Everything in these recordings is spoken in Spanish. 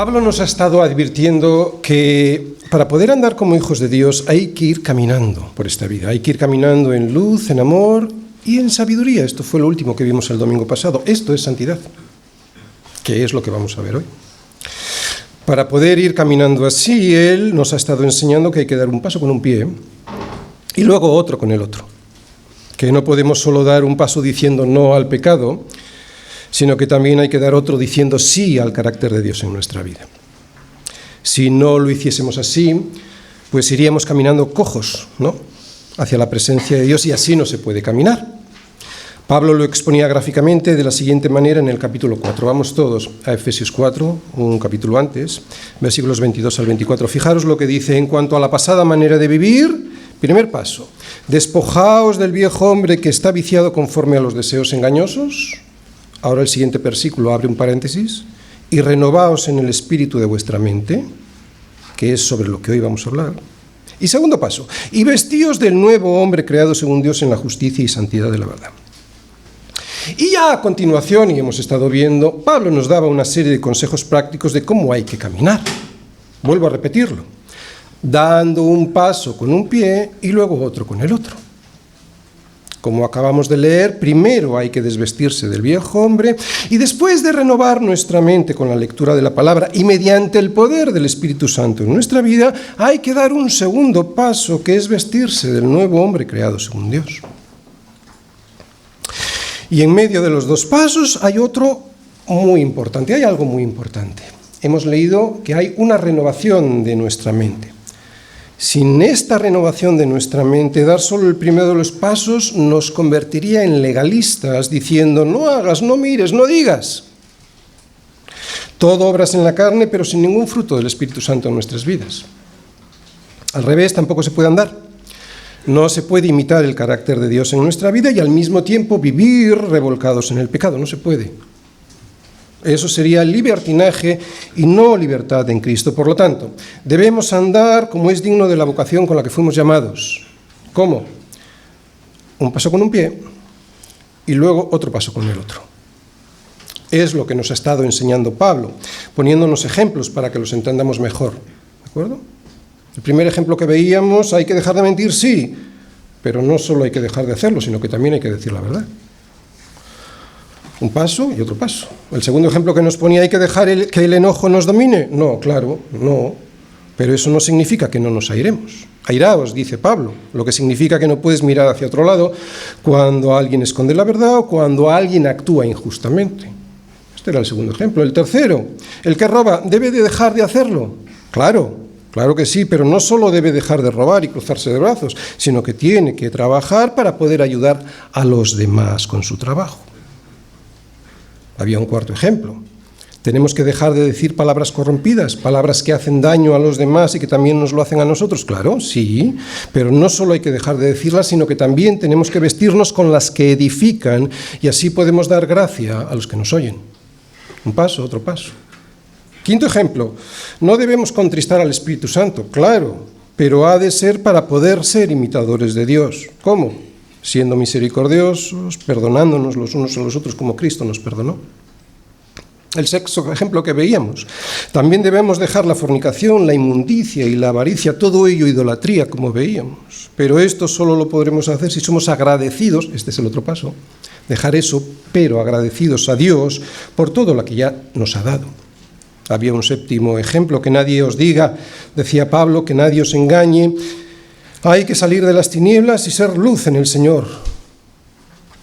Pablo nos ha estado advirtiendo que para poder andar como hijos de Dios hay que ir caminando por esta vida, hay que ir caminando en luz, en amor y en sabiduría. Esto fue lo último que vimos el domingo pasado. Esto es santidad, que es lo que vamos a ver hoy. Para poder ir caminando así, él nos ha estado enseñando que hay que dar un paso con un pie y luego otro con el otro. Que no podemos solo dar un paso diciendo no al pecado, sino que también hay que dar otro diciendo sí al carácter de Dios en nuestra vida. Si no lo hiciésemos así, pues iríamos caminando cojos, ¿no?, hacia la presencia de Dios, y así no se puede caminar. Pablo lo exponía gráficamente de la siguiente manera en el capítulo 4. Vamos todos a Efesios 4, un capítulo antes, versículos 22 al 24. Fijaros lo que dice: en cuanto a la pasada manera de vivir, primer paso, despojaos del viejo hombre que está viciado conforme a los deseos engañosos. Ahora el siguiente versículo abre un paréntesis: y renovaos en el espíritu de vuestra mente, que es sobre lo que hoy vamos a hablar. Y segundo paso, y vestíos del nuevo hombre creado según Dios en la justicia y santidad de la verdad. Y ya a continuación, y hemos estado viendo, Pablo nos daba una serie de consejos prácticos de cómo hay que caminar. Vuelvo a repetirlo: dando un paso con un pie y luego otro con el otro. Como acabamos de leer, primero hay que desvestirse del viejo hombre y después de renovar nuestra mente con la lectura de la palabra y mediante el poder del Espíritu Santo en nuestra vida, hay que dar un segundo paso, que es vestirse del nuevo hombre creado según Dios. Y en medio de los dos pasos hay otro muy importante, hay algo muy importante. Hemos leído que hay una renovación de nuestra mente. Sin esta renovación de nuestra mente, dar solo el primero de los pasos nos convertiría en legalistas, diciendo: no hagas, no mires, no digas. Todo obras en la carne, pero sin ningún fruto del Espíritu Santo en nuestras vidas. Al revés, tampoco se puede andar. No se puede imitar el carácter de Dios en nuestra vida y al mismo tiempo vivir revolcados en el pecado. No se puede. Eso sería libertinaje y no libertad en Cristo. Por lo tanto, debemos andar como es digno de la vocación con la que fuimos llamados. ¿Cómo? Un paso con un pie y luego otro paso con el otro. Es lo que nos ha estado enseñando Pablo, poniéndonos ejemplos para que los entendamos mejor. ¿De acuerdo? El primer ejemplo que veíamos: hay que dejar de mentir, sí, pero no solo hay que dejar de hacerlo, sino que también hay que decir la verdad. Un paso y otro paso. El segundo ejemplo que nos ponía: ¿hay que dejar que el enojo nos domine? No, claro, no. Pero eso no significa que no nos airemos. Airaos, dice Pablo, lo que significa que no puedes mirar hacia otro lado cuando alguien esconde la verdad o cuando alguien actúa injustamente. Este era el segundo ejemplo. El tercero: el que roba, ¿debe de dejar de hacerlo? Claro que sí, pero no solo debe dejar de robar y cruzarse de brazos, sino que tiene que trabajar para poder ayudar a los demás con su trabajo. Había un cuarto ejemplo: tenemos que dejar de decir palabras corrompidas, palabras que hacen daño a los demás y que también nos lo hacen a nosotros. Claro, sí, pero no solo hay que dejar de decirlas, sino que también tenemos que vestirnos con las que edifican y así podemos dar gracia a los que nos oyen. Un paso, otro paso. Quinto ejemplo: no debemos contristar al Espíritu Santo, claro, pero ha de ser para poder ser imitadores de Dios. ¿Cómo? Siendo misericordiosos, perdonándonos los unos a los otros como Cristo nos perdonó. El sexto ejemplo que veíamos: también debemos dejar la fornicación, la inmundicia y la avaricia, todo ello idolatría, como veíamos. Pero esto solo lo podremos hacer si somos agradecidos, este es el otro paso, dejar eso, pero agradecidos a Dios por todo lo que ya nos ha dado. Había un séptimo ejemplo: que nadie os diga, decía Pablo, que nadie os engañe. Hay que salir de las tinieblas y ser luz en el Señor.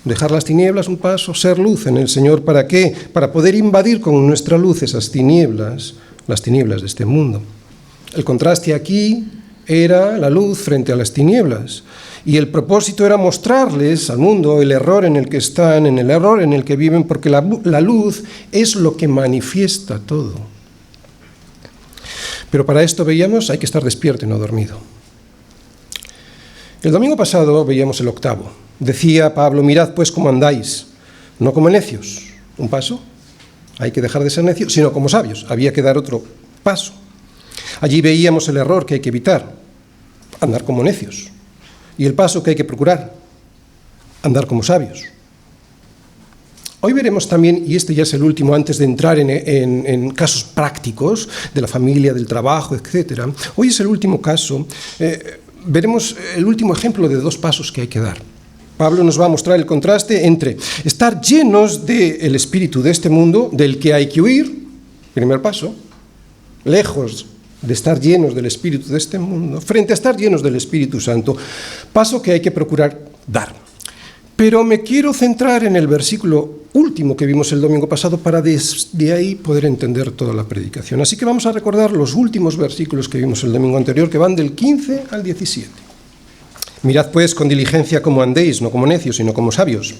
Dejar las tinieblas, un paso; ser luz en el Señor. ¿Para qué? Para poder invadir con nuestra luz esas tinieblas, las tinieblas de este mundo. El contraste aquí era la luz frente a las tinieblas. Y el propósito era mostrarles al mundo el error en el que están, en el error en el que viven, porque la luz es lo que manifiesta todo. Pero para esto veíamos, hay que estar despierto y no dormido. El domingo pasado veíamos el octavo. Decía Pablo: mirad pues cómo andáis, no como necios. Un paso, hay que dejar de ser necios, sino como sabios. Había que dar otro paso. Allí veíamos el error que hay que evitar: andar como necios. Y el paso que hay que procurar: andar como sabios. Hoy veremos también, y este ya es el último antes de entrar en casos prácticos de la familia, del trabajo, etc. Hoy es el último caso, veremos el último ejemplo de 2 pasos que hay que dar. Pablo nos va a mostrar el contraste entre estar llenos del espíritu de este mundo, del que hay que huir, primer paso, lejos de estar llenos del espíritu de este mundo, frente a estar llenos del Espíritu Santo, paso que hay que procurar dar. Pero me quiero centrar en el versículo último que vimos el domingo pasado para desde ahí poder entender toda la predicación. Así que vamos a recordar los últimos versículos que vimos el domingo anterior, que van del 15 al 17. Mirad pues con diligencia cómo andéis, no como necios, sino como sabios,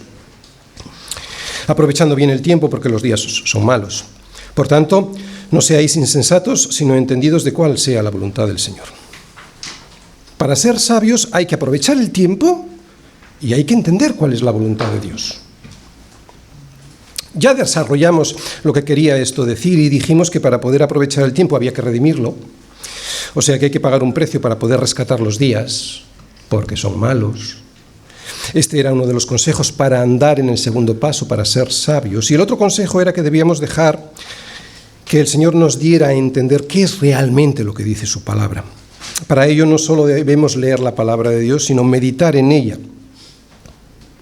aprovechando bien el tiempo porque los días son malos. Por tanto, no seáis insensatos, sino entendidos de cuál sea la voluntad del Señor. Para ser sabios hay que aprovechar el tiempo y hay que entender cuál es la voluntad de Dios. Ya desarrollamos lo que quería esto decir y dijimos que para poder aprovechar el tiempo había que redimirlo. O sea que hay que pagar un precio para poder rescatar los días, porque son malos. Este era uno de los consejos para andar en el segundo paso, para ser sabios. Y el otro consejo era que debíamos dejar que el Señor nos diera a entender qué es realmente lo que dice su palabra. Para ello no solo debemos leer la palabra de Dios, sino meditar en ella.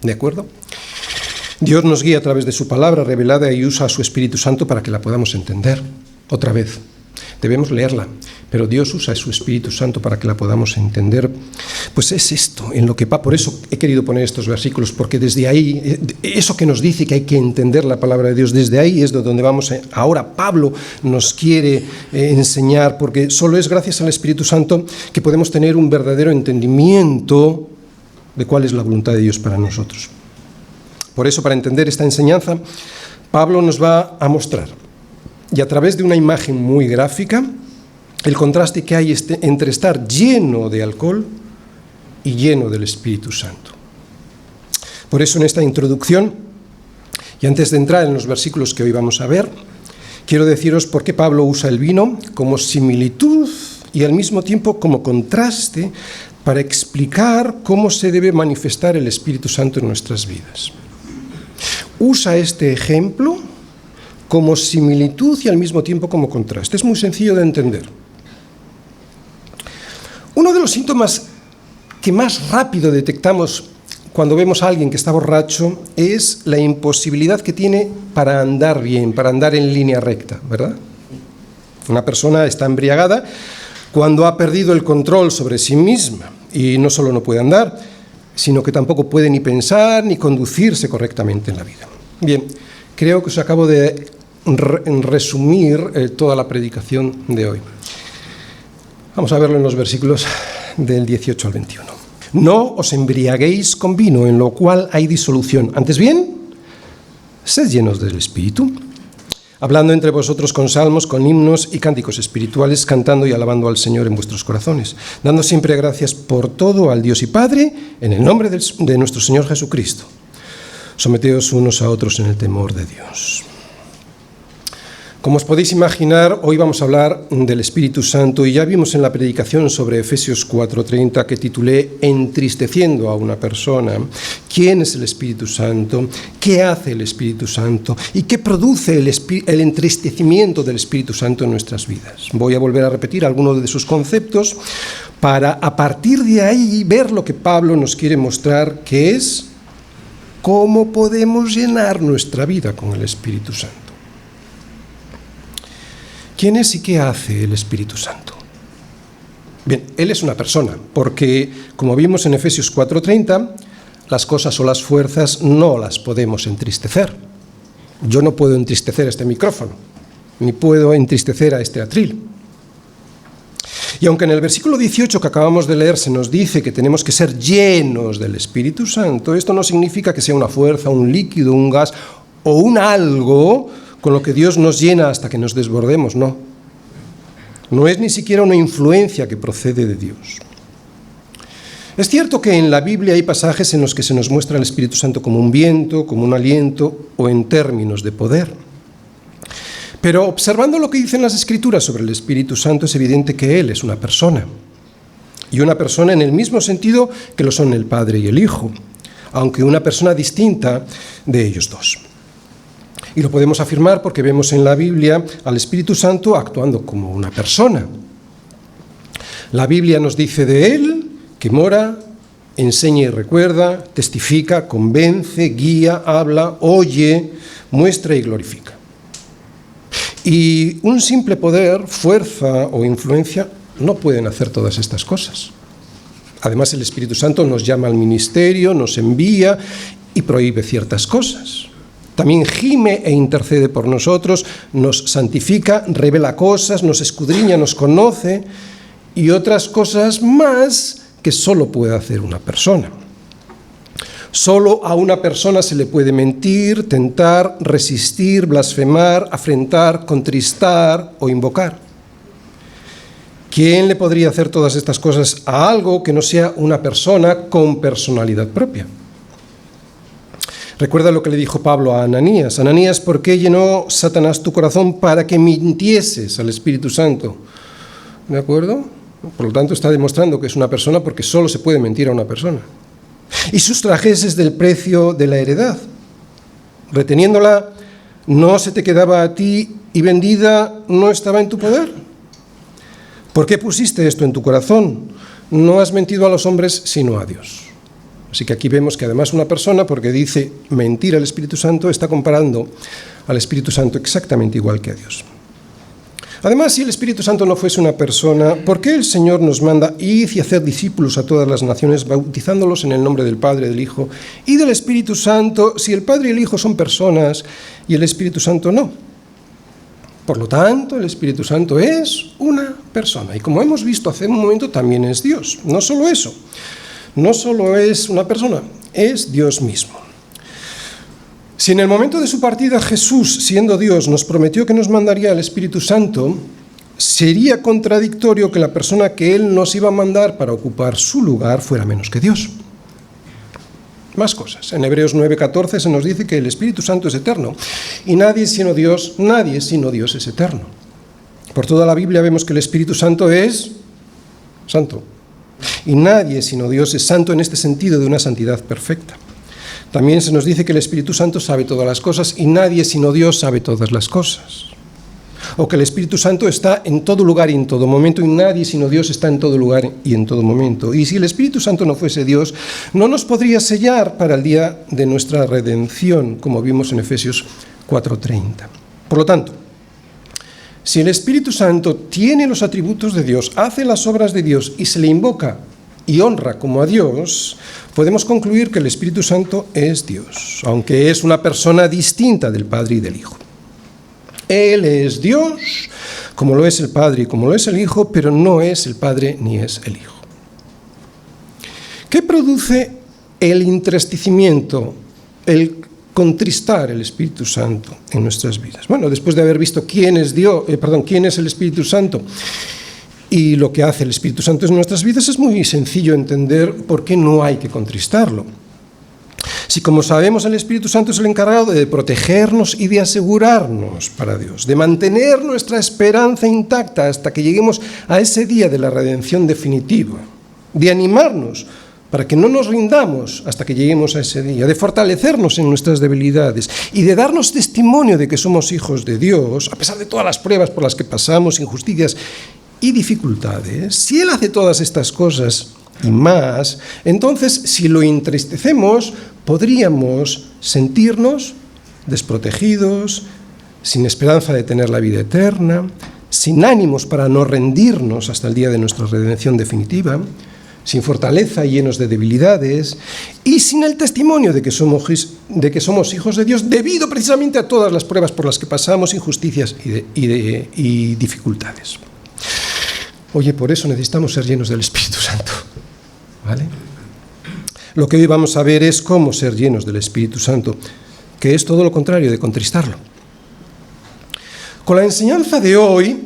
¿De acuerdo? Dios nos guía a través de su palabra revelada y usa a su Espíritu Santo para que la podamos entender. Otra vez, debemos leerla, pero Dios usa a su Espíritu Santo para que la podamos entender. Pues es esto, en lo que por eso he querido poner estos versículos, porque desde ahí, eso que nos dice que hay que entender la palabra de Dios, desde ahí es de donde vamos. Ahora Pablo nos quiere enseñar, porque solo es gracias al Espíritu Santo que podemos tener un verdadero entendimiento de cuál es la voluntad de Dios para nosotros. Por eso, para entender esta enseñanza, Pablo nos va a mostrar, y a través de una imagen muy gráfica, el contraste que hay entre estar lleno de alcohol y lleno del Espíritu Santo. Por eso, en esta introducción, y antes de entrar en los versículos que hoy vamos a ver, quiero deciros por qué Pablo usa el vino como similitud y al mismo tiempo como contraste para explicar cómo se debe manifestar el Espíritu Santo en nuestras vidas. Usa este ejemplo como similitud y al mismo tiempo como contraste. Es muy sencillo de entender. Uno de los síntomas que más rápido detectamos cuando vemos a alguien que está borracho es la imposibilidad que tiene para andar bien, para andar en línea recta, ¿verdad? Una persona está embriagada cuando ha perdido el control sobre sí misma y no solo no puede andar, sino que tampoco puede ni pensar ni conducirse correctamente en la vida. Bien, creo que os acabo de resumir toda la predicación de hoy. Vamos a verlo en los versículos del 18 al 21. No os embriaguéis con vino, en lo cual hay disolución. Antes bien, sed llenos del Espíritu, hablando entre vosotros con salmos, con himnos y cánticos espirituales, cantando y alabando al Señor en vuestros corazones, dando siempre gracias por todo al Dios y Padre, en el nombre de nuestro Señor Jesucristo. Someteos unos a otros en el temor de Dios. Como os podéis imaginar, hoy vamos a hablar del Espíritu Santo y ya vimos en la predicación sobre Efesios 4:30 que titulé Entristeciendo a una persona. ¿Quién es el Espíritu Santo? ¿Qué hace el Espíritu Santo? ¿Y qué produce el entristecimiento del Espíritu Santo en nuestras vidas? Voy a volver a repetir algunos de sus conceptos para a partir de ahí ver lo que Pablo nos quiere mostrar, que es cómo podemos llenar nuestra vida con el Espíritu Santo. ¿Quién es y qué hace el Espíritu Santo? Bien, Él es una persona, porque, como vimos en Efesios 4:30, las cosas o las fuerzas no las podemos entristecer. Yo no puedo entristecer este micrófono, ni puedo entristecer a este atril. Y aunque en el versículo 18 que acabamos de leer se nos dice que tenemos que ser llenos del Espíritu Santo, esto no significa que sea una fuerza, un líquido, un gas o un algo con lo que Dios nos llena hasta que nos desbordemos, no. No es ni siquiera una influencia que procede de Dios. Es cierto que en la Biblia hay pasajes en los que se nos muestra el Espíritu Santo como un viento, como un aliento o en términos de poder. Pero observando lo que dicen las Escrituras sobre el Espíritu Santo es evidente que Él es una persona. Y una persona en el mismo sentido que lo son el Padre y el Hijo, aunque una persona distinta de ellos dos. Y lo podemos afirmar porque vemos en la Biblia al Espíritu Santo actuando como una persona. La Biblia nos dice de él que mora, enseña y recuerda, testifica, convence, guía, habla, oye, muestra y glorifica. Y un simple poder, fuerza o influencia no pueden hacer todas estas cosas. Además, el Espíritu Santo nos llama al ministerio, nos envía y prohíbe ciertas cosas. También gime e intercede por nosotros, nos santifica, revela cosas, nos escudriña, nos conoce y otras cosas más que solo puede hacer una persona. Solo a una persona se le puede mentir, tentar, resistir, blasfemar, afrentar, contristar o invocar. ¿Quién le podría hacer todas estas cosas a algo que no sea una persona con personalidad propia? Recuerda lo que le dijo Pablo a Ananías. Ananías, ¿por qué llenó Satanás tu corazón para que mintieses al Espíritu Santo? ¿De acuerdo? Por lo tanto, está demostrando que es una persona porque solo se puede mentir a una persona. Y sustrajeses del precio de la heredad. Reteniéndola, no se te quedaba a ti y vendida no estaba en tu poder. ¿Por qué pusiste esto en tu corazón? No has mentido a los hombres, sino a Dios. Así que aquí vemos que además una persona, porque dice mentir al Espíritu Santo, está comparando al Espíritu Santo exactamente igual que a Dios. Además, si el Espíritu Santo no fuese una persona, ¿por qué el Señor nos manda id y hacer discípulos a todas las naciones, bautizándolos en el nombre del Padre, del Hijo y del Espíritu Santo, si el Padre y el Hijo son personas y el Espíritu Santo no? Por lo tanto, el Espíritu Santo es una persona y como hemos visto hace un momento, también es Dios. No solo eso, no solo es una persona, es Dios mismo. Si en el momento de su partida Jesús, siendo Dios, nos prometió que nos mandaría el Espíritu Santo, sería contradictorio que la persona que Él nos iba a mandar para ocupar su lugar fuera menos que Dios. Más cosas. En Hebreos 9:14 se nos dice que el Espíritu Santo es eterno y nadie sino Dios es eterno. Por toda la Biblia vemos que el Espíritu Santo es santo y nadie sino Dios es santo en este sentido de una santidad perfecta. También se nos dice que el Espíritu Santo sabe todas las cosas y nadie sino Dios sabe todas las cosas. O que el Espíritu Santo está en todo lugar y en todo momento y nadie sino Dios está en todo lugar y en todo momento. Y si el Espíritu Santo no fuese Dios, no nos podría sellar para el día de nuestra redención, como vimos en Efesios 4:30. Por lo tanto, si el Espíritu Santo tiene los atributos de Dios, hace las obras de Dios y se le invoca y honra como a Dios, podemos concluir que el Espíritu Santo es Dios, aunque es una persona distinta del Padre y del Hijo. Él es Dios, como lo es el Padre y como lo es el Hijo, pero no es el Padre ni es el Hijo. ¿Qué produce el entristecimiento, el contristar el Espíritu Santo en nuestras vidas? Bueno, después de haber visto quién es el Espíritu Santo y lo que hace el Espíritu Santo en nuestras vidas, es muy sencillo entender por qué no hay que contristarlo. Si, como sabemos, el Espíritu Santo es el encargado de protegernos y de asegurarnos para Dios, de mantener nuestra esperanza intacta hasta que lleguemos a ese día de la redención definitiva, de animarnos para que no nos rindamos hasta que lleguemos a ese día, de fortalecernos en nuestras debilidades y de darnos testimonio de que somos hijos de Dios, a pesar de todas las pruebas por las que pasamos, injusticias y dificultades. Si Él hace todas estas cosas y más, entonces, si lo entristecemos, podríamos sentirnos desprotegidos, sin esperanza de tener la vida eterna, sin ánimos para no rendirnos hasta el día de nuestra redención definitiva, sin fortaleza y llenos de debilidades, y sin el testimonio de que somos hijos de Dios, debido precisamente a todas las pruebas por las que pasamos, injusticias y dificultades. Oye, por eso necesitamos ser llenos del Espíritu Santo, ¿vale? Lo que hoy vamos a ver es cómo ser llenos del Espíritu Santo, que es todo lo contrario de contristarlo. Con la enseñanza de hoy,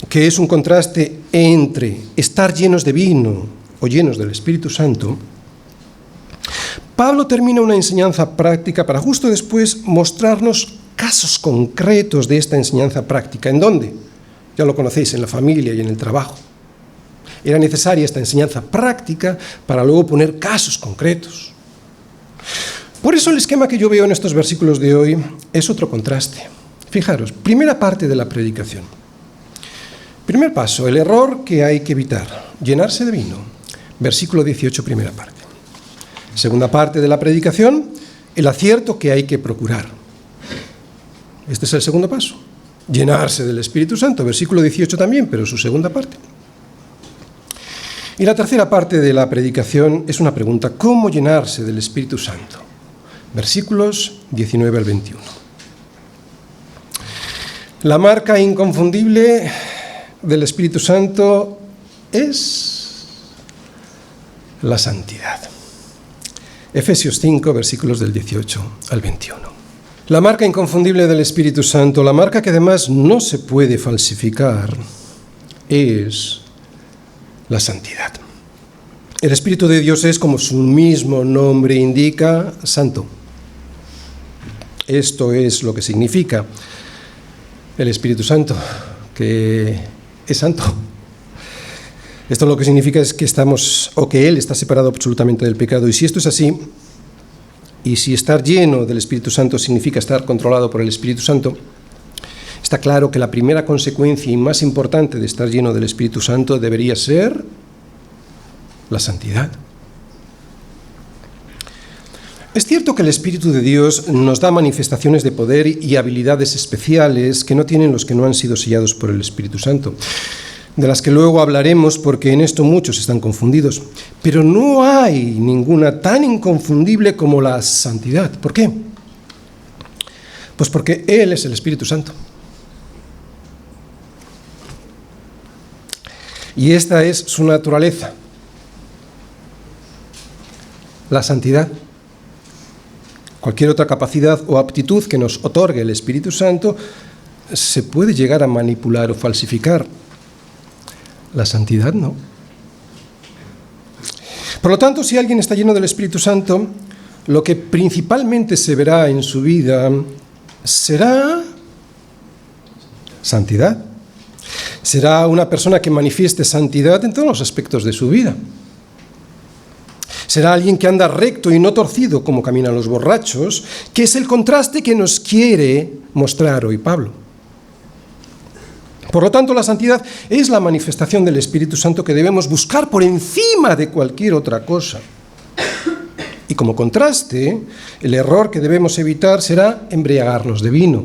que es un contraste entre estar llenos de vino o llenos del Espíritu Santo, Pablo termina una enseñanza práctica para justo después mostrarnos casos concretos de esta enseñanza práctica. ¿En dónde? Ya lo conocéis, en la familia y en el trabajo. Era necesaria esta enseñanza práctica para luego poner casos concretos. Por eso el esquema que yo veo en estos versículos de hoy es otro contraste. Fijaros, primera parte de la predicación. Primer paso, el error que hay que evitar, llenarse de vino. Versículo 18, primera parte. Segunda parte de la predicación, el acierto que hay que procurar. Este es el segundo paso, llenarse del Espíritu Santo. Versículo 18 también, pero su segunda parte. Y la tercera parte de la predicación es una pregunta, ¿cómo llenarse del Espíritu Santo? Versículos 19 al 21. La marca inconfundible del Espíritu Santo es la santidad. Efesios 5, versículos del 18 al 21. La marca inconfundible del Espíritu Santo, la marca que además no se puede falsificar, es la santidad. El Espíritu de Dios es, como su mismo nombre indica, santo. Esto es lo que significa el Espíritu Santo, que es santo. Esto lo que significa es que que Él está separado absolutamente del pecado. Y si esto es así, y si estar lleno del Espíritu Santo significa estar controlado por el Espíritu Santo, está claro que la primera consecuencia y más importante de estar lleno del Espíritu Santo debería ser la santidad. Es cierto que el Espíritu de Dios nos da manifestaciones de poder y habilidades especiales que no tienen los que no han sido sellados por el Espíritu Santo, de las que luego hablaremos porque en esto muchos están confundidos. Pero no hay ninguna tan inconfundible como la santidad. ¿Por qué? Pues porque Él es el Espíritu Santo. Y esta es su naturaleza, la santidad. Cualquier otra capacidad o aptitud que nos otorgue el Espíritu Santo se puede llegar a manipular o falsificar. La santidad no. Por lo tanto, si alguien está lleno del Espíritu Santo, lo que principalmente se verá en su vida será santidad. Será una persona que manifieste santidad en todos los aspectos de su vida. Será alguien que anda recto y no torcido como caminan los borrachos, que es el contraste que nos quiere mostrar hoy Pablo. Por lo tanto, la santidad es la manifestación del Espíritu Santo que debemos buscar por encima de cualquier otra cosa. Y como contraste, el error que debemos evitar será embriagarnos de vino.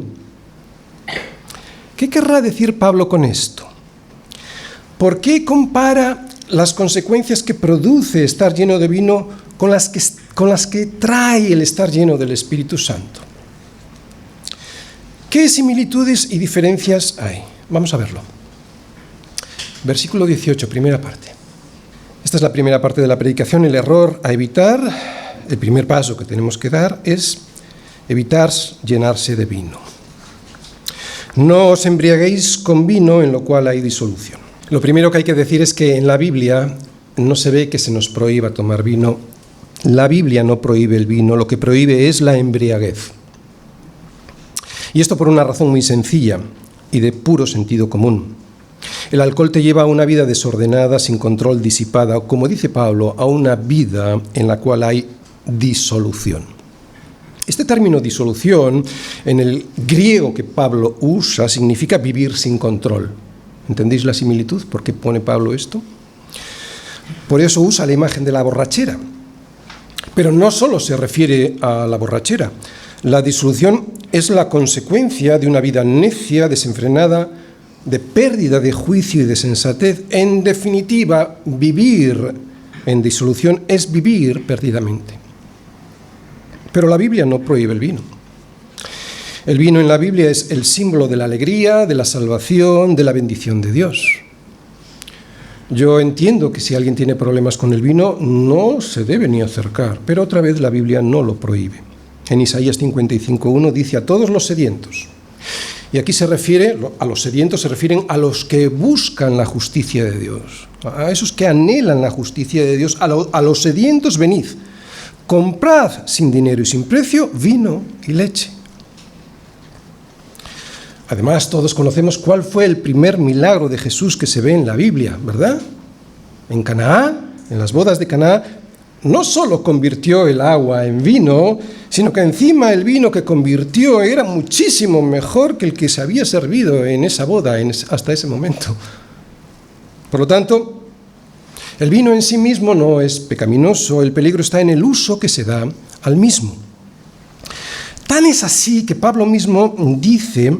¿Qué querrá decir Pablo con esto? ¿Por qué compara las consecuencias que produce estar lleno de vino con las que trae el estar lleno del Espíritu Santo? ¿Qué similitudes y diferencias hay? Vamos a verlo. Versículo 18, primera parte. Esta es la primera parte de la predicación. El error a evitar, el primer paso que tenemos que dar es evitar llenarse de vino. No os embriaguéis con vino en lo cual hay disolución. Lo primero que hay que decir es que en la Biblia no se ve que se nos prohíba tomar vino. La Biblia no prohíbe el vino, lo que prohíbe es la embriaguez. Y esto por una razón muy sencilla y de puro sentido común. El alcohol te lleva a una vida desordenada, sin control, disipada, o como dice Pablo, a una vida en la cual hay disolución. Este término disolución, en el griego que Pablo usa, significa vivir sin control. ¿Entendéis la similitud? ¿Por qué pone Pablo esto? Por eso usa la imagen de la borrachera. Pero no solo se refiere a la borrachera. La disolución es la consecuencia de una vida necia, desenfrenada, de pérdida de juicio y de sensatez. En definitiva, vivir en disolución es vivir perdidamente. Pero la Biblia no prohíbe el vino. El vino en la Biblia es el símbolo de la alegría, de la salvación, de la bendición de Dios. Yo entiendo que si alguien tiene problemas con el vino, no se debe ni acercar, pero otra vez la Biblia no lo prohíbe. En Isaías 55:1 dice a todos los sedientos. Y aquí se refiere, a los sedientos se refieren a los que buscan la justicia de Dios, a esos que anhelan la justicia de Dios, a los sedientos venid, comprad sin dinero y sin precio vino y leche. Además, todos conocemos cuál fue el primer milagro de Jesús que se ve en la Biblia, ¿verdad? En Caná, en las bodas de Caná, no solo convirtió el agua en vino, sino que encima el vino que convirtió era muchísimo mejor que el que se había servido en esa boda hasta ese momento. Por lo tanto, el vino en sí mismo no es pecaminoso, el peligro está en el uso que se da al mismo. Tan es así que Pablo mismo dice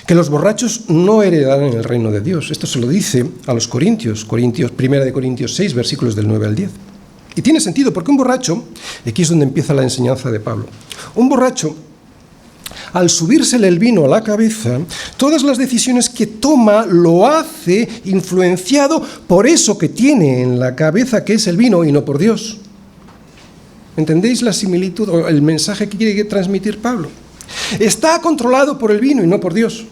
que los borrachos no heredarán el reino de Dios. Esto se lo dice a los Corintios, 1 de Corintios 6, versículos del 9 al 10. Y tiene sentido, porque un borracho, y aquí es donde empieza la enseñanza de Pablo, un borracho, al subírsele el vino a la cabeza, todas las decisiones que toma lo hace influenciado por eso que tiene en la cabeza, que es el vino, y no por Dios. ¿Entendéis la similitud o el mensaje que quiere transmitir Pablo? Está controlado por el vino y no por Dios.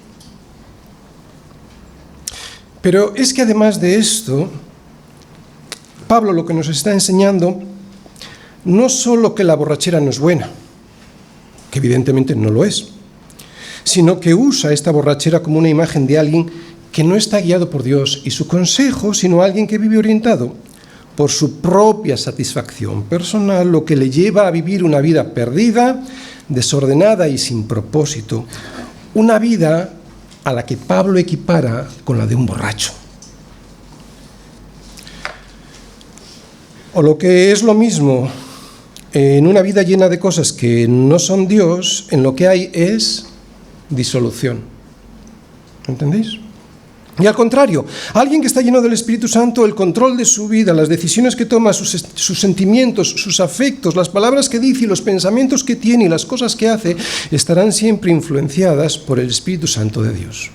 Pero es que además de esto, Pablo lo que nos está enseñando no solo que la borrachera no es buena, que evidentemente no lo es, sino que usa esta borrachera como una imagen de alguien que no está guiado por Dios y su consejo, sino alguien que vive orientado por su propia satisfacción personal, lo que le lleva a vivir una vida perdida, desordenada y sin propósito, una vida a la que Pablo equipara con la de un borracho. O lo que es lo mismo, en una vida llena de cosas que no son Dios, en lo que hay es disolución. ¿Entendéis? Y al contrario, alguien que está lleno del Espíritu Santo, el control de su vida, las decisiones que toma, sus sentimientos, sus afectos, las palabras que dice y los pensamientos que tiene y las cosas que hace, estarán siempre influenciadas por el Espíritu Santo de Dios.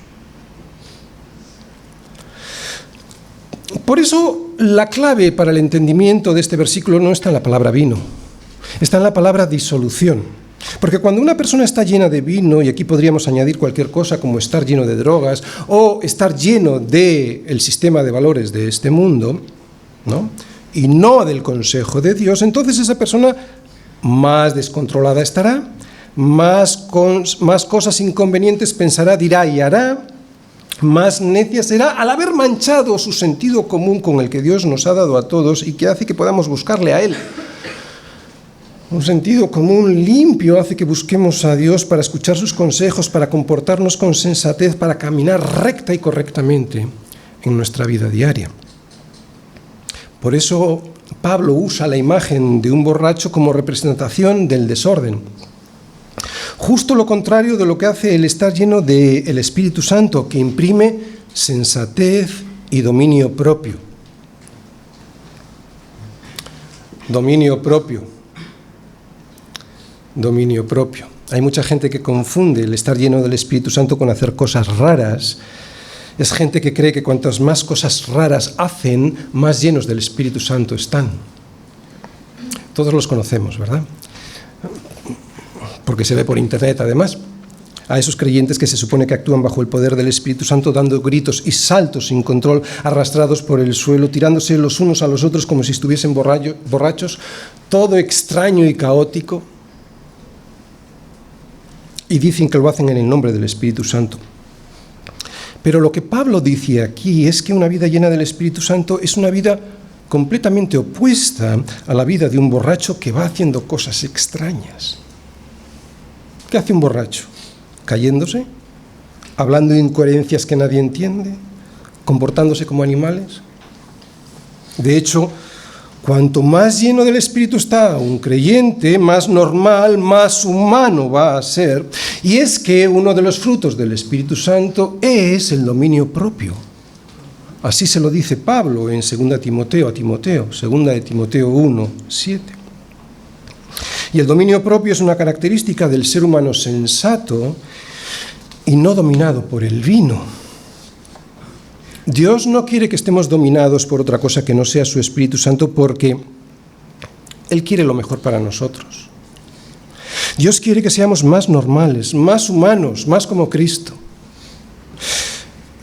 Por eso, la clave para el entendimiento de este versículo no está en la palabra vino, está en la palabra disolución. Porque cuando una persona está llena de vino, y aquí podríamos añadir cualquier cosa como estar lleno de drogas o estar lleno del sistema de valores de este mundo, ¿no?, y no del consejo de Dios, entonces esa persona más descontrolada estará, más cosas inconvenientes pensará, dirá y hará, más necia será al haber manchado su sentido común con el que Dios nos ha dado a todos y que hace que podamos buscarle a Él. Un sentido común limpio hace que busquemos a Dios para escuchar sus consejos, para comportarnos con sensatez, para caminar recta y correctamente en nuestra vida diaria. Por eso Pablo usa la imagen de un borracho como representación del desorden. Justo lo contrario de lo que hace el estar lleno del Espíritu Santo, que imprime sensatez y dominio propio. Dominio propio. Dominio propio. Hay mucha gente que confunde el estar lleno del Espíritu Santo con hacer cosas raras. Es gente que cree que cuantas más cosas raras hacen, más llenos del Espíritu Santo están. Todos los conocemos, ¿verdad? Porque se ve por internet, además. A esos creyentes que se supone que actúan bajo el poder del Espíritu Santo, dando gritos y saltos sin control, arrastrados por el suelo, tirándose los unos a los otros como si estuviesen borrachos, todo extraño y caótico. Y dicen que lo hacen en el nombre del Espíritu Santo. Pero lo que Pablo dice aquí es que una vida llena del Espíritu Santo es una vida completamente opuesta a la vida de un borracho que va haciendo cosas extrañas. ¿Qué hace un borracho? ¿Cayéndose? ¿Hablando de incoherencias que nadie entiende? ¿Comportándose como animales? De hecho, cuanto más lleno del Espíritu está un creyente, más normal, más humano va a ser. Y es que uno de los frutos del Espíritu Santo es el dominio propio. Así se lo dice Pablo en 2 de Timoteo 1:7. Y el dominio propio es una característica del ser humano sensato y no dominado por el vino. Dios no quiere que estemos dominados por otra cosa que no sea su Espíritu Santo, porque Él quiere lo mejor para nosotros. Dios quiere que seamos más normales, más humanos, más como Cristo,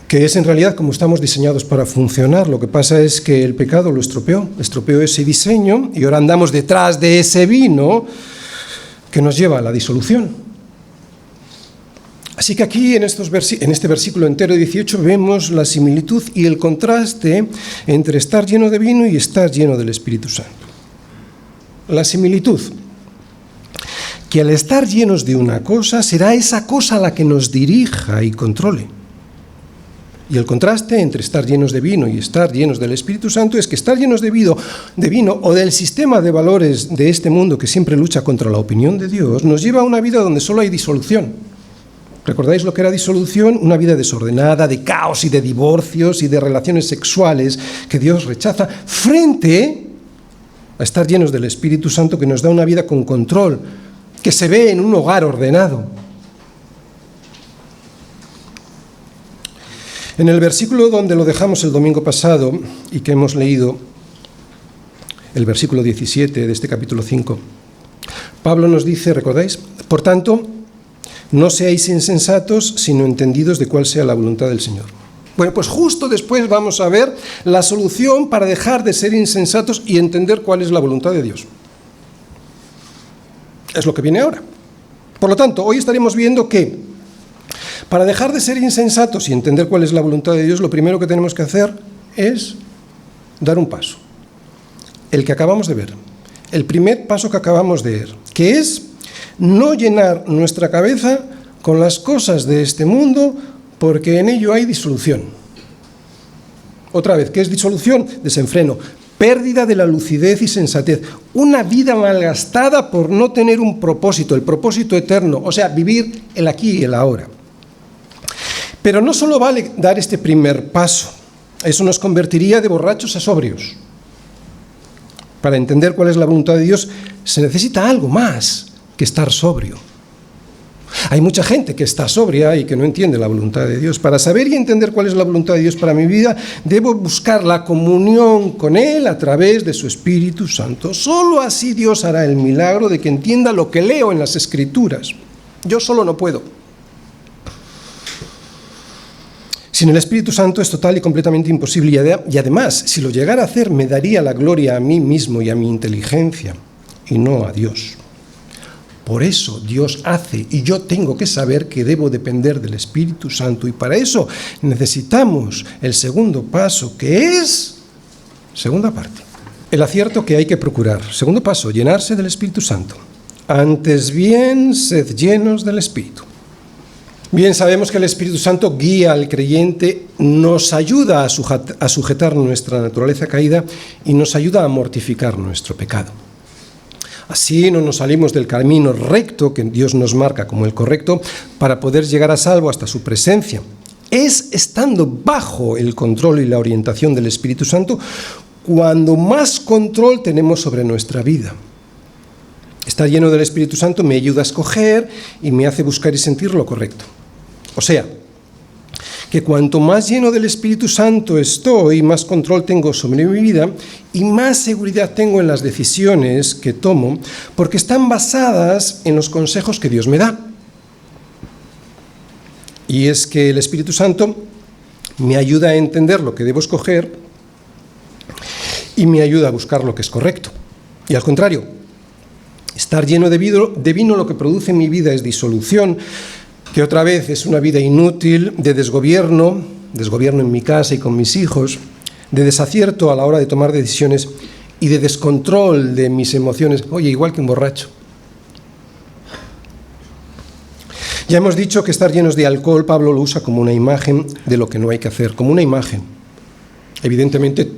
que es en realidad como estamos diseñados para funcionar. Lo que pasa es que el pecado lo estropeó ese diseño y ahora andamos detrás de ese vino que nos lleva a la disolución. Así que aquí en este versículo entero 18 vemos la similitud y el contraste entre estar lleno de vino y estar lleno del Espíritu Santo. La similitud, que al estar llenos de una cosa, será esa cosa la que nos dirija y controle. Y el contraste entre estar llenos de vino y estar llenos del Espíritu Santo es que estar llenos de vino o del sistema de valores de este mundo que siempre lucha contra la opinión de Dios, nos lleva a una vida donde solo hay disolución. ¿Recordáis lo que era disolución? Una vida desordenada, de caos y de divorcios y de relaciones sexuales que Dios rechaza, frente a estar llenos del Espíritu Santo que nos da una vida con control, que se ve en un hogar ordenado. En el versículo donde lo dejamos el domingo pasado y que hemos leído, el versículo 17 de este capítulo 5, Pablo nos dice, ¿recordáis? Por tanto, no seáis insensatos, sino entendidos de cuál sea la voluntad del Señor. Bueno, pues justo después vamos a ver la solución para dejar de ser insensatos y entender cuál es la voluntad de Dios. Es lo que viene ahora. Por lo tanto, hoy estaremos viendo que para dejar de ser insensatos y entender cuál es la voluntad de Dios, lo primero que tenemos que hacer es dar un paso. El que acabamos de ver. El primer paso que acabamos de ver, que es no llenar nuestra cabeza con las cosas de este mundo, porque en ello hay disolución. Otra vez, ¿qué es disolución? Desenfreno. Pérdida de la lucidez y sensatez, una vida malgastada por no tener un propósito, el propósito eterno, o sea, vivir el aquí y el ahora. Pero no solo vale dar este primer paso, eso nos convertiría de borrachos a sobrios. Para entender cuál es la voluntad de Dios se necesita algo más que estar sobrio. Hay mucha gente que está sobria y que no entiende la voluntad de Dios. Para saber y entender cuál es la voluntad de Dios para mi vida, debo buscar la comunión con Él a través de su Espíritu Santo. Solo así Dios hará el milagro de que entienda lo que leo en las Escrituras. Yo solo no puedo. Sin el Espíritu Santo es total y completamente imposible. Y además, si lo llegara a hacer, me daría la gloria a mí mismo y a mi inteligencia, y no a Dios. Por eso Dios hace, y yo tengo que saber que debo depender del Espíritu Santo, y para eso necesitamos el segundo paso, que es, segunda parte, el acierto que hay que procurar. Segundo paso, llenarse del Espíritu Santo. Antes bien, sed llenos del Espíritu. Bien, sabemos que el Espíritu Santo guía al creyente, nos ayuda a sujetar nuestra naturaleza caída y nos ayuda a mortificar nuestro pecado. Así no nos salimos del camino recto que Dios nos marca como el correcto para poder llegar a salvo hasta su presencia. Es estando bajo el control y la orientación del Espíritu Santo cuando más control tenemos sobre nuestra vida. Estar lleno del Espíritu Santo me ayuda a escoger y me hace buscar y sentir lo correcto. O sea, que cuanto más lleno del Espíritu Santo estoy, más control tengo sobre mi vida y más seguridad tengo en las decisiones que tomo, porque están basadas en los consejos que Dios me da. Y es que el Espíritu Santo me ayuda a entender lo que debo escoger y me ayuda a buscar lo que es correcto. Y al contrario, estar lleno de vino lo que produce en mi vida es disolución, que otra vez es una vida inútil, de desgobierno en mi casa y con mis hijos, de desacierto a la hora de tomar decisiones y de descontrol de mis emociones, igual que un borracho. Ya hemos dicho que estar llenos de alcohol, Pablo lo usa como una imagen de lo que no hay que hacer, como una imagen. Evidentemente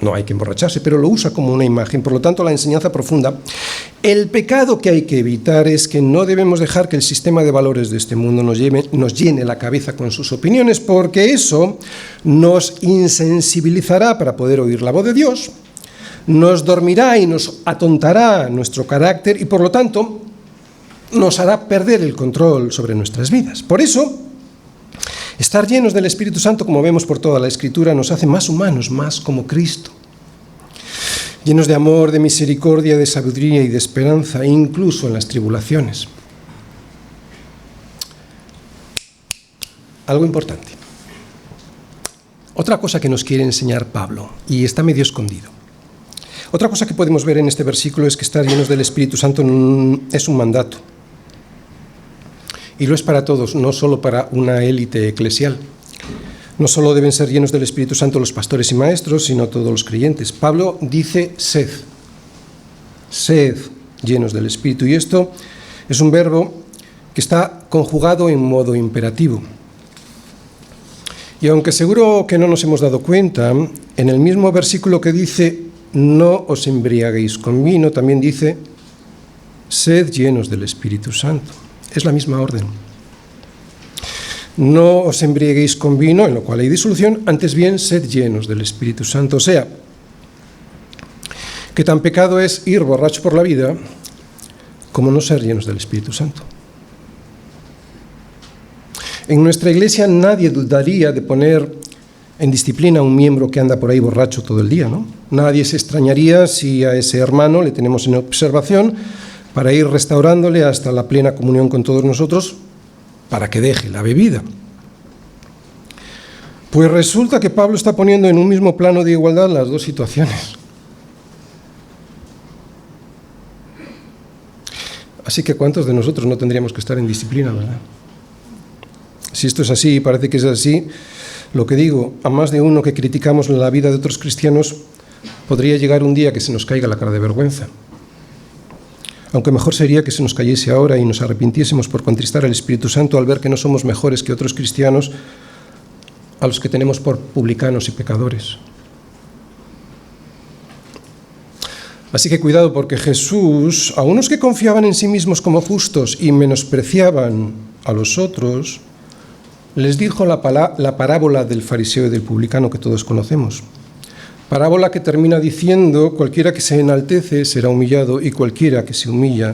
no hay que emborracharse, pero lo usa como una imagen. Por lo tanto, la enseñanza profunda. El pecado que hay que evitar es que no debemos dejar que el sistema de valores de este mundo nos llene la cabeza con sus opiniones, porque eso nos insensibilizará para poder oír la voz de Dios, nos dormirá y nos atontará nuestro carácter y, por lo tanto, nos hará perder el control sobre nuestras vidas. Por eso, estar llenos del Espíritu Santo, como vemos por toda la Escritura, nos hace más humanos, más como Cristo. Llenos de amor, de misericordia, de sabiduría y de esperanza, incluso en las tribulaciones. Algo importante. Otra cosa que nos quiere enseñar Pablo, y está medio escondido. Otra cosa que podemos ver en este versículo es que estar llenos del Espíritu Santo es un mandato. Y lo es para todos, no solo para una élite eclesial. No solo deben ser llenos del Espíritu Santo los pastores y maestros, sino todos los creyentes. Pablo dice sed llenos del Espíritu. Y esto es un verbo que está conjugado en modo imperativo. Y aunque seguro que no nos hemos dado cuenta, en el mismo versículo que dice no os embriaguéis con vino, también dice sed llenos del Espíritu Santo. Es la misma orden. No os embriaguéis con vino, en lo cual hay disolución, antes bien sed llenos del Espíritu Santo. O sea, que tan pecado es ir borracho por la vida como no ser llenos del Espíritu Santo. En nuestra iglesia nadie dudaría de poner en disciplina a un miembro que anda por ahí borracho todo el día, ¿no? Nadie se extrañaría si a ese hermano le tenemos en observación para ir restaurándole hasta la plena comunión con todos nosotros para que deje la bebida. Pues resulta que Pablo está poniendo en un mismo plano de igualdad las dos situaciones. Así que ¿cuántos de nosotros no tendríamos que estar en disciplina, verdad? Si esto es así, y parece que es así, lo que digo, a más de uno que criticamos la vida de otros cristianos, podría llegar un día que se nos caiga la cara de vergüenza. Aunque mejor sería que se nos cayese ahora y nos arrepintiésemos por contristar al Espíritu Santo al ver que no somos mejores que otros cristianos a los que tenemos por publicanos y pecadores. Así que cuidado, porque Jesús, a unos que confiaban en sí mismos como justos y menospreciaban a los otros, les dijo la parábola del fariseo y del publicano que todos conocemos. Parábola que termina diciendo: cualquiera que se enaltece será humillado y cualquiera que se humilla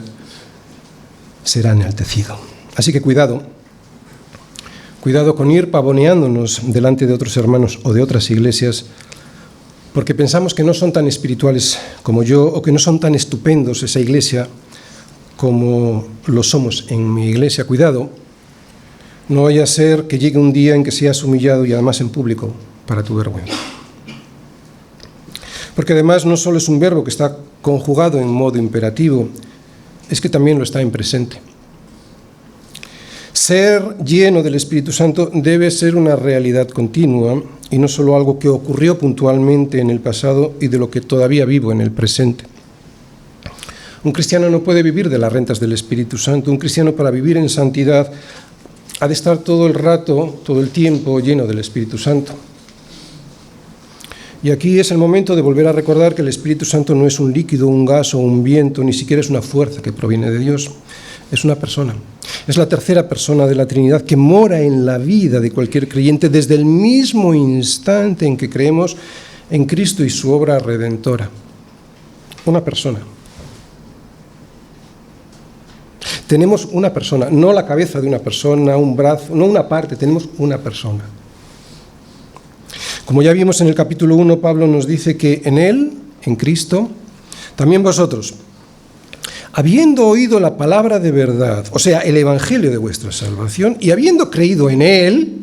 será enaltecido. Así que cuidado con ir pavoneándonos delante de otros hermanos o de otras iglesias porque pensamos que no son tan espirituales como yo o que no son tan estupendos esa iglesia como lo somos en mi iglesia. Cuidado, no vaya a ser que llegue un día en que seas humillado y además en público para tu vergüenza. Porque además no solo es un verbo que está conjugado en modo imperativo, es que también lo está en presente. Ser lleno del Espíritu Santo debe ser una realidad continua y no solo algo que ocurrió puntualmente en el pasado y de lo que todavía vivo en el presente. Un cristiano no puede vivir de las rentas del Espíritu Santo. Un cristiano, para vivir en santidad, ha de estar todo el rato, todo el tiempo lleno del Espíritu Santo. Y aquí es el momento de volver a recordar que el Espíritu Santo no es un líquido, un gas o un viento, ni siquiera es una fuerza que proviene de Dios. Es una persona. Es la tercera persona de la Trinidad que mora en la vida de cualquier creyente desde el mismo instante en que creemos en Cristo y su obra redentora. Una persona. Tenemos una persona, no la cabeza de una persona, un brazo, no una parte, tenemos una persona. Como ya vimos en el capítulo 1, Pablo nos dice que en Él, en Cristo, también vosotros, habiendo oído la palabra de verdad, o sea, el evangelio de vuestra salvación, y habiendo creído en Él,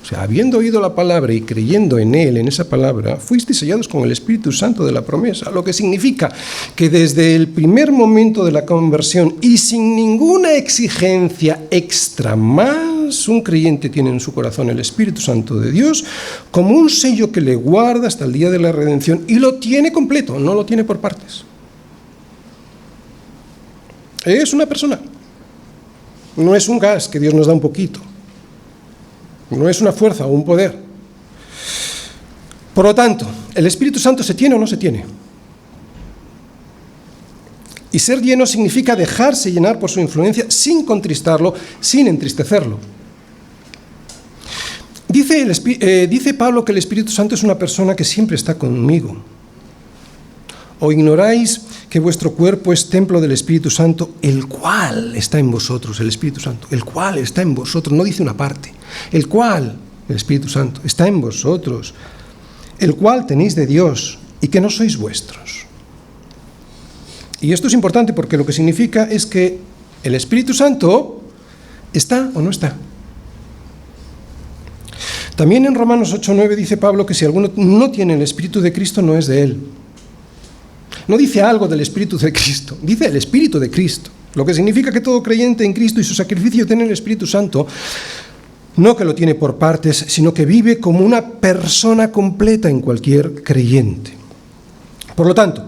o sea, habiendo oído la palabra y creyendo en Él, en esa palabra, fuisteis sellados con el Espíritu Santo de la promesa, lo que significa que desde el primer momento de la conversión y sin ninguna exigencia extra más, un creyente tiene en su corazón el Espíritu Santo de Dios como un sello que le guarda hasta el día de la redención y lo tiene completo, no lo tiene por partes. Es una persona, no es un gas que Dios nos da un poquito. No es una fuerza o un poder. Por lo tanto, ¿el Espíritu Santo se tiene o no se tiene? Y ser lleno significa dejarse llenar por su influencia sin contristarlo, sin entristecerlo. Dice Pablo que el Espíritu Santo es una persona que siempre está conmigo. ¿O ignoráis que vuestro cuerpo es templo del Espíritu Santo, el cual está en vosotros? El Espíritu Santo, el cual está en vosotros, no dice una parte. El cual, el Espíritu Santo, está en vosotros, el cual tenéis de Dios y que no sois vuestros. Y esto es importante porque lo que significa es que el Espíritu Santo está o no está. También en Romanos 8:9 dice Pablo que si alguno no tiene el Espíritu de Cristo, no es de él. No dice algo del Espíritu de Cristo, dice el Espíritu de Cristo. Lo que significa que todo creyente en Cristo y su sacrificio tiene el Espíritu Santo, no que lo tiene por partes, sino que vive como una persona completa en cualquier creyente. Por lo tanto,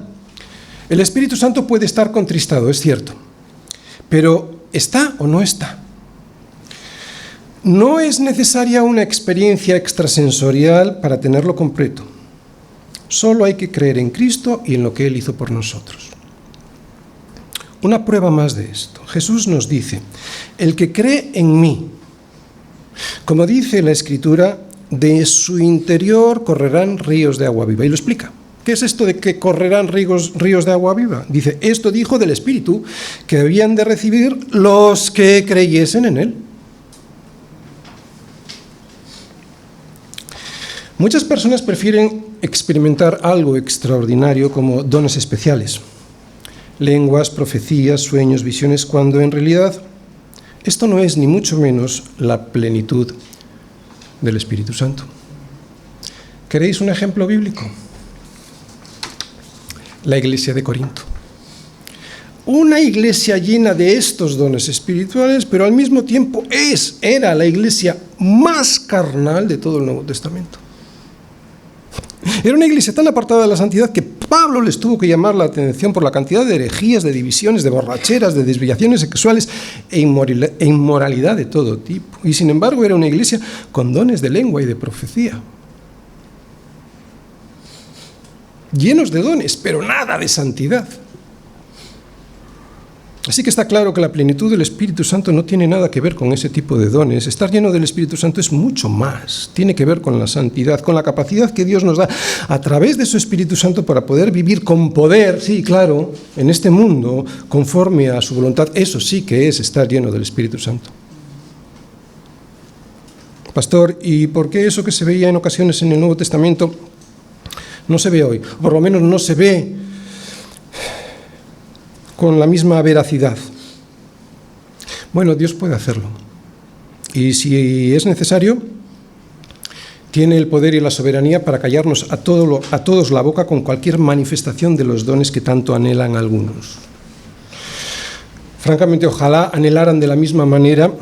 el Espíritu Santo puede estar contristado, es cierto, pero ¿está o no está? No es necesaria una experiencia extrasensorial para tenerlo completo. Solo hay que creer en Cristo y en lo que Él hizo por nosotros. Una prueba más de esto. Jesús nos dice, el que cree en mí, como dice la Escritura, de su interior correrán ríos de agua viva. Y lo explica. ¿Qué es esto de que correrán ríos de agua viva? Dice, esto dijo del Espíritu que habían de recibir los que creyesen en Él. Muchas personas prefieren experimentar algo extraordinario como dones especiales, lenguas, profecías, sueños, visiones, cuando en realidad esto no es ni mucho menos la plenitud del Espíritu Santo. ¿Queréis un ejemplo bíblico? La iglesia de Corinto. Una iglesia llena de estos dones espirituales, pero al mismo tiempo era la iglesia más carnal de todo el Nuevo Testamento. Era una iglesia tan apartada de la santidad que Pablo les tuvo que llamar la atención por la cantidad de herejías, de divisiones, de borracheras, de desviaciones sexuales e inmoralidad de todo tipo. Y sin embargo era una iglesia con dones de lengua y de profecía. Llenos de dones, pero nada de santidad. Así que está claro que la plenitud del Espíritu Santo no tiene nada que ver con ese tipo de dones. Estar lleno del Espíritu Santo es mucho más. Tiene que ver con la santidad, con la capacidad que Dios nos da a través de su Espíritu Santo para poder vivir con poder, sí, claro, en este mundo, conforme a su voluntad. Eso sí que es estar lleno del Espíritu Santo. Pastor, ¿y por qué eso que se veía en ocasiones en el Nuevo Testamento no se ve hoy? O por lo menos no se ve con la misma veracidad. Bueno, Dios puede hacerlo. Y si es necesario, tiene el poder y la soberanía para callarnos a todos la boca con cualquier manifestación de los dones que tanto anhelan algunos. Francamente, ojalá anhelaran de la misma manera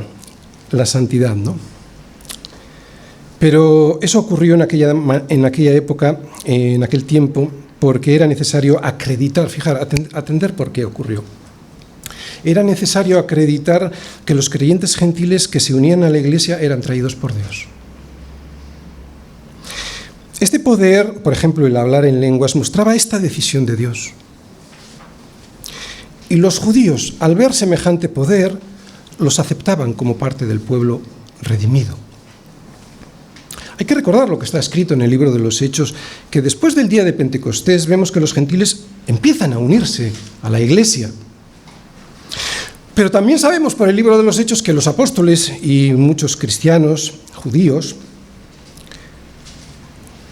la santidad, ¿no? Pero eso ocurrió en aquella época, en aquel tiempo, porque era necesario acreditar, atender por qué ocurrió. Era necesario acreditar que los creyentes gentiles que se unían a la iglesia eran traídos por Dios. Este poder, por ejemplo, el hablar en lenguas, mostraba esta decisión de Dios. Y los judíos, al ver semejante poder, los aceptaban como parte del pueblo redimido. Hay que recordar lo que está escrito en el libro de los Hechos, que después del día de Pentecostés vemos que los gentiles empiezan a unirse a la iglesia. Pero también sabemos por el libro de los Hechos que los apóstoles y muchos cristianos, judíos,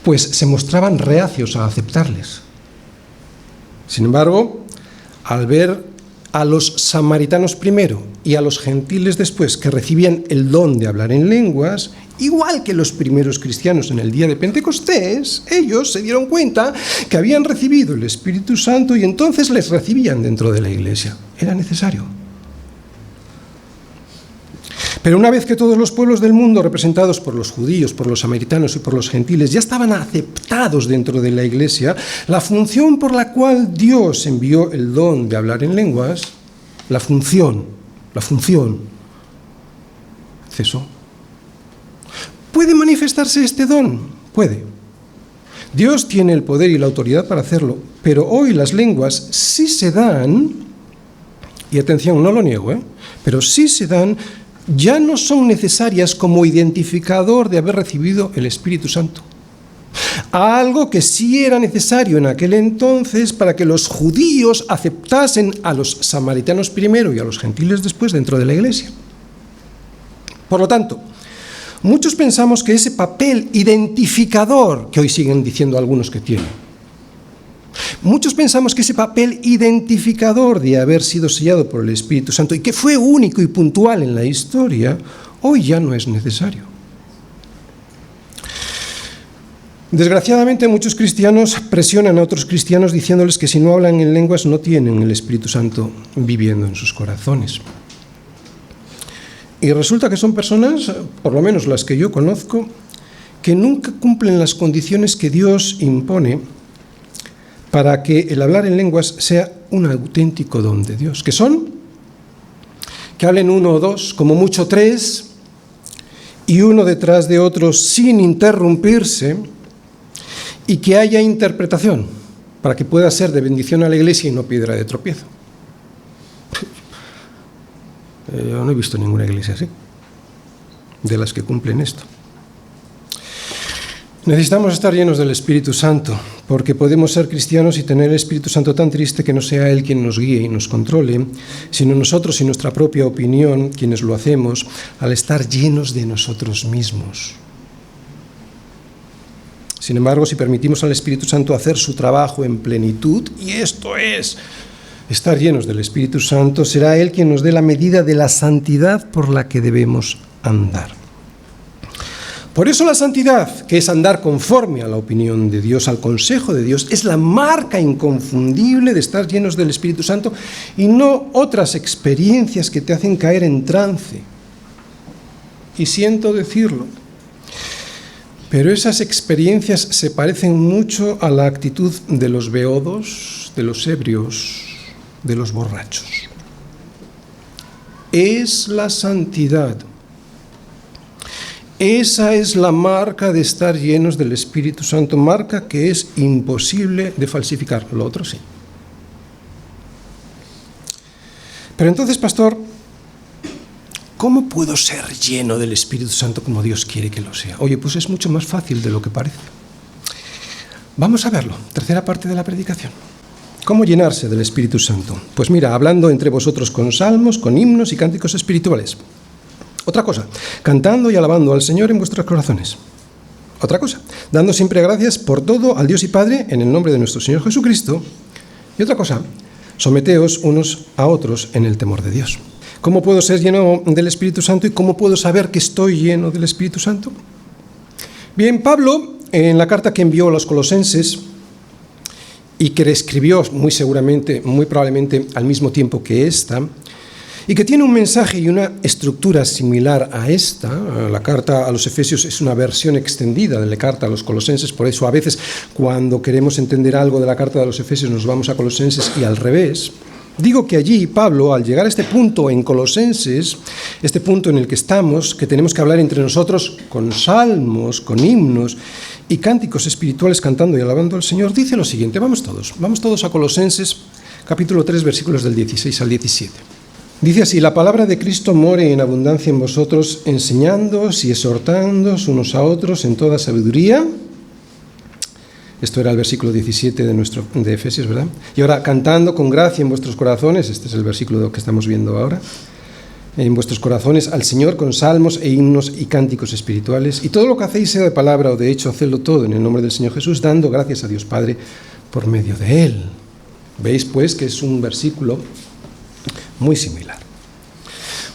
pues se mostraban reacios a aceptarles. Sin embargo, al ver a los samaritanos primero y a los gentiles después que recibían el don de hablar en lenguas, igual que los primeros cristianos en el día de Pentecostés, ellos se dieron cuenta que habían recibido el Espíritu Santo y entonces les recibían dentro de la iglesia. Era necesario. Pero una vez que todos los pueblos del mundo, representados por los judíos, por los samaritanos y por los gentiles, ya estaban aceptados dentro de la iglesia, la función por la cual Dios envió el don de hablar en lenguas, la función, cesó. ¿Puede manifestarse este don? Puede. Dios tiene el poder y la autoridad para hacerlo, pero hoy las lenguas sí se dan, y atención, no lo niego, pero sí se dan, ya no son necesarias como identificador de haber recibido el Espíritu Santo. Algo que sí era necesario en aquel entonces para que los judíos aceptasen a los samaritanos primero y a los gentiles después dentro de la iglesia. Por lo tanto, muchos pensamos que ese papel identificador, que hoy siguen diciendo algunos que tienen, muchos pensamos que ese papel identificador de haber sido sellado por el Espíritu Santo y que fue único y puntual en la historia, hoy ya no es necesario. Desgraciadamente, muchos cristianos presionan a otros cristianos diciéndoles que si no hablan en lenguas no tienen el Espíritu Santo viviendo en sus corazones. Y resulta que son personas, por lo menos las que yo conozco, que nunca cumplen las condiciones que Dios impone para que el hablar en lenguas sea un auténtico don de Dios. ¿Qué son? Que hablen uno o dos, como mucho tres, y uno detrás de otro sin interrumpirse, y que haya interpretación para que pueda ser de bendición a la Iglesia y no piedra de tropiezo. Yo no he visto ninguna iglesia así, de las que cumplen esto. Necesitamos estar llenos del Espíritu Santo, porque podemos ser cristianos y tener el Espíritu Santo tan triste que no sea Él quien nos guíe y nos controle, sino nosotros y nuestra propia opinión quienes lo hacemos, al estar llenos de nosotros mismos. Sin embargo, si permitimos al Espíritu Santo hacer su trabajo en plenitud, y esto es estar llenos del Espíritu Santo, será Él quien nos dé la medida de la santidad por la que debemos andar. Por eso la santidad, que es andar conforme a la opinión de Dios, al consejo de Dios, es la marca inconfundible de estar llenos del Espíritu Santo y no otras experiencias que te hacen caer en trance. Y siento decirlo, pero esas experiencias se parecen mucho a la actitud de los beodos, de los ebrios, de los borrachos. Es la santidad. Esa es la marca de estar llenos del Espíritu Santo, marca que es imposible de falsificar. Lo otro sí. Pero entonces, pastor, ¿cómo puedo ser lleno del Espíritu Santo como Dios quiere que lo sea? Oye, pues es mucho más fácil de lo que parece. Vamos a verlo, tercera parte de la predicación. ¿Cómo llenarse del Espíritu Santo? Pues mira, hablando entre vosotros con salmos, con himnos y cánticos espirituales. Otra cosa, cantando y alabando al Señor en vuestros corazones. Otra cosa, dando siempre gracias por todo al Dios y Padre en el nombre de nuestro Señor Jesucristo. Y otra cosa, someteos unos a otros en el temor de Dios. ¿Cómo puedo ser lleno del Espíritu Santo y cómo puedo saber que estoy lleno del Espíritu Santo? Bien, Pablo, en la carta que envió a los colosenses y que escribió muy seguramente, muy probablemente al mismo tiempo que esta, y que tiene un mensaje y una estructura similar a esta. La carta a los Efesios es una versión extendida de la carta a los Colosenses, por eso a veces cuando queremos entender algo de la carta de los Efesios nos vamos a Colosenses y al revés. Digo que allí Pablo, al llegar a este punto en Colosenses, este punto en el que estamos, que tenemos que hablar entre nosotros con salmos, con himnos y cánticos espirituales cantando y alabando al Señor, dice lo siguiente. Vamos todos a Colosenses, capítulo 3, versículos del 16 al 17. Dice así: la palabra de Cristo more en abundancia en vosotros, enseñándoos y exhortándoos unos a otros en toda sabiduría. Esto era el versículo 17 de Efesios, ¿verdad? Y ahora, cantando con gracia en vuestros corazones, este es el versículo que estamos viendo ahora, en vuestros corazones al Señor con salmos e himnos y cánticos espirituales. Y todo lo que hacéis, sea de palabra o de hecho, hacedlo todo en el nombre del Señor Jesús, dando gracias a Dios Padre por medio de Él. Veis, pues, que es un versículo muy similar.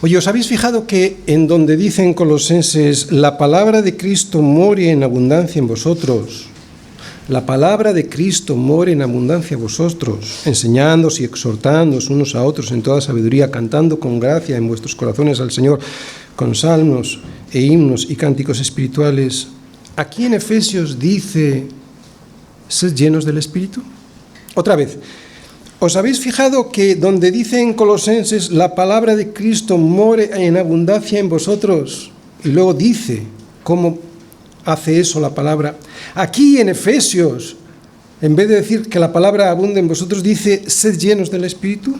Oye, ¿os habéis fijado que en donde dicen Colosenses, la palabra de Cristo more en abundancia en vosotros, la palabra de Cristo more en abundancia en vosotros, enseñándoos y exhortándoos unos a otros en toda sabiduría, cantando con gracia en vuestros corazones al Señor, con salmos e himnos y cánticos espirituales? Aquí en Efesios dice, sed llenos del Espíritu. Otra vez, ¿os habéis fijado que donde dice en Colosenses, la palabra de Cristo more en abundancia en vosotros? Y luego dice, ¿cómo hace eso la palabra? Aquí en Efesios, en vez de decir que la palabra abunde en vosotros, dice, sed llenos del Espíritu.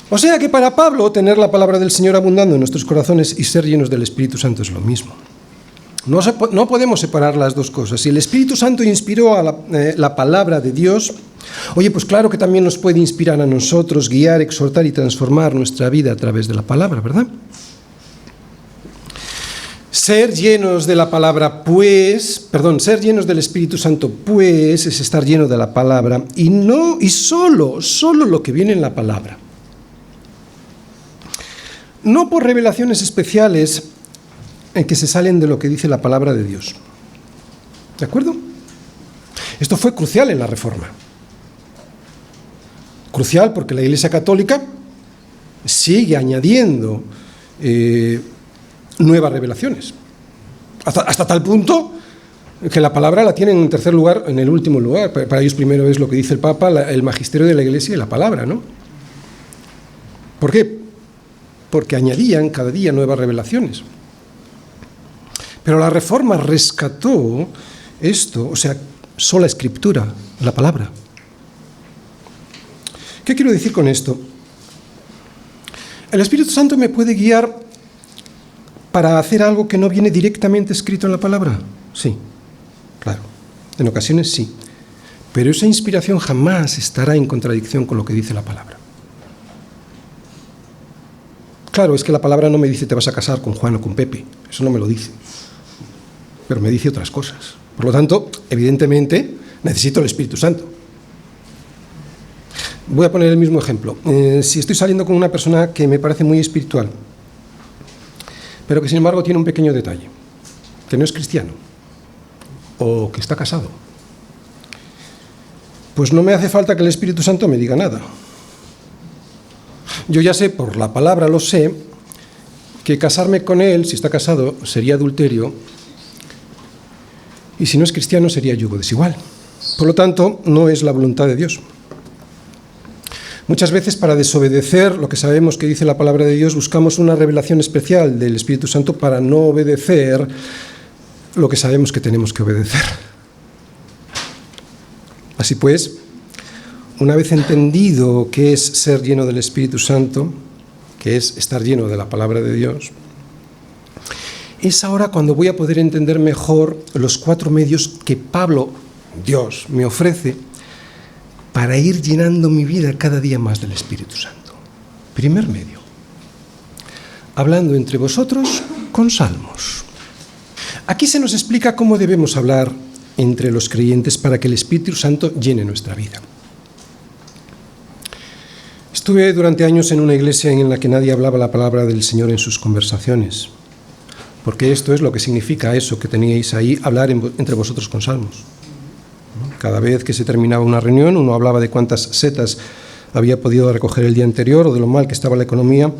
O sea que para Pablo, tener la palabra del Señor abundando en nuestros corazones y ser llenos del Espíritu Santo es lo mismo. No podemos separar las dos cosas. Si el Espíritu Santo inspiró a la palabra de Dios, oye, pues claro que también nos puede inspirar a nosotros, guiar, exhortar y transformar nuestra vida a través de la palabra, ¿verdad? Ser llenos de la palabra, ser llenos del Espíritu Santo, pues, es estar lleno de la palabra y solo lo que viene en la palabra. No por revelaciones especiales en que se salen de lo que dice la palabra de Dios. ¿De acuerdo? Esto fue crucial en la Reforma. Crucial porque la Iglesia Católica sigue añadiendo nuevas revelaciones. Hasta tal punto que la palabra la tienen en tercer lugar, en el último lugar. Para ellos primero es lo que dice el Papa, el magisterio de la Iglesia y la palabra, ¿no? ¿Por qué? Porque añadían cada día nuevas revelaciones. Pero la Reforma rescató esto, o sea, sola escritura, la palabra. ¿Qué quiero decir con esto? El Espíritu Santo me puede guiar para hacer algo que no viene directamente escrito en la palabra. Sí, claro, en ocasiones sí. Pero esa inspiración jamás estará en contradicción con lo que dice la palabra. Claro, es que la palabra no me dice te vas a casar con Juan o con Pepe, eso no me lo dice, pero me dice otras cosas. Por lo tanto, evidentemente, necesito el Espíritu Santo. Voy a poner el mismo ejemplo. Si estoy saliendo con una persona que me parece muy espiritual, pero que sin embargo tiene un pequeño detalle, que no es cristiano, o que está casado, pues no me hace falta que el Espíritu Santo me diga nada. Yo ya sé, por la palabra lo sé, que casarme con él, si está casado, sería adulterio, y si no es cristiano sería yugo desigual. Por lo tanto, no es la voluntad de Dios. Muchas veces para desobedecer lo que sabemos que dice la palabra de Dios, buscamos una revelación especial del Espíritu Santo para no obedecer lo que sabemos que tenemos que obedecer. Así pues, una vez entendido qué es ser lleno del Espíritu Santo, que es estar lleno de la palabra de Dios, es ahora cuando voy a poder entender mejor los 4 medios que Pablo, Dios, me ofrece para ir llenando mi vida cada día más del Espíritu Santo. Primer medio, hablando entre vosotros con salmos. Aquí se nos explica cómo debemos hablar entre los creyentes para que el Espíritu Santo llene nuestra vida. Estuve durante años en una iglesia en la que nadie hablaba la palabra del Señor en sus conversaciones, porque esto es lo que significa eso que teníais ahí, hablar entre vosotros con salmos. Cada vez que se terminaba una reunión, uno hablaba de cuántas setas había podido recoger el día anterior, o de lo mal que estaba la economía,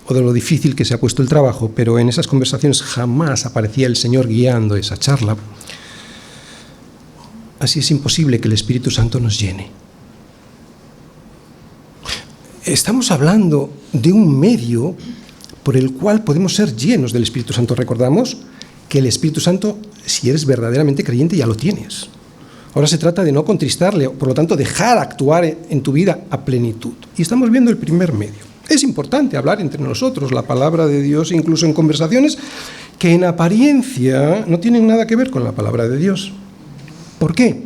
o de lo difícil que se ha puesto el trabajo, pero en esas conversaciones jamás aparecía el Señor guiando esa charla. Así es imposible que el Espíritu Santo nos llene. Estamos hablando de un medio por el cual podemos ser llenos del Espíritu Santo. Recordamos que el Espíritu Santo, si eres verdaderamente creyente, ya lo tienes. Ahora se trata de no contristarle, por lo tanto, dejar actuar en tu vida a plenitud. Y estamos viendo el primer medio. Es importante hablar entre nosotros la palabra de Dios, incluso en conversaciones que en apariencia no tienen nada que ver con la palabra de Dios. ¿Por qué?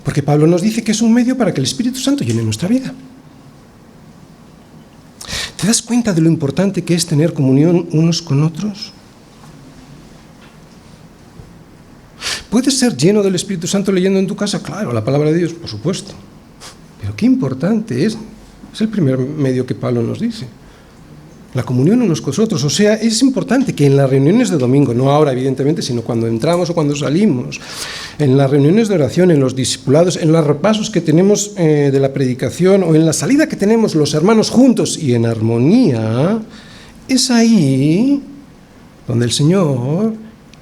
Porque Pablo nos dice que es un medio para que el Espíritu Santo llene nuestra vida. ¿Te das cuenta de lo importante que es tener comunión unos con otros? ¿Puedes ser lleno del Espíritu Santo leyendo en tu casa? Claro, la palabra de Dios, por supuesto. Pero qué importante es el primer medio que Pablo nos dice. La comunión unos con otros. O sea, es importante que en las reuniones de domingo, no ahora evidentemente, sino cuando entramos o cuando salimos, en las reuniones de oración, en los discipulados, en los repasos que tenemos de la predicación o en la salida que tenemos los hermanos juntos y en armonía, es ahí donde el Señor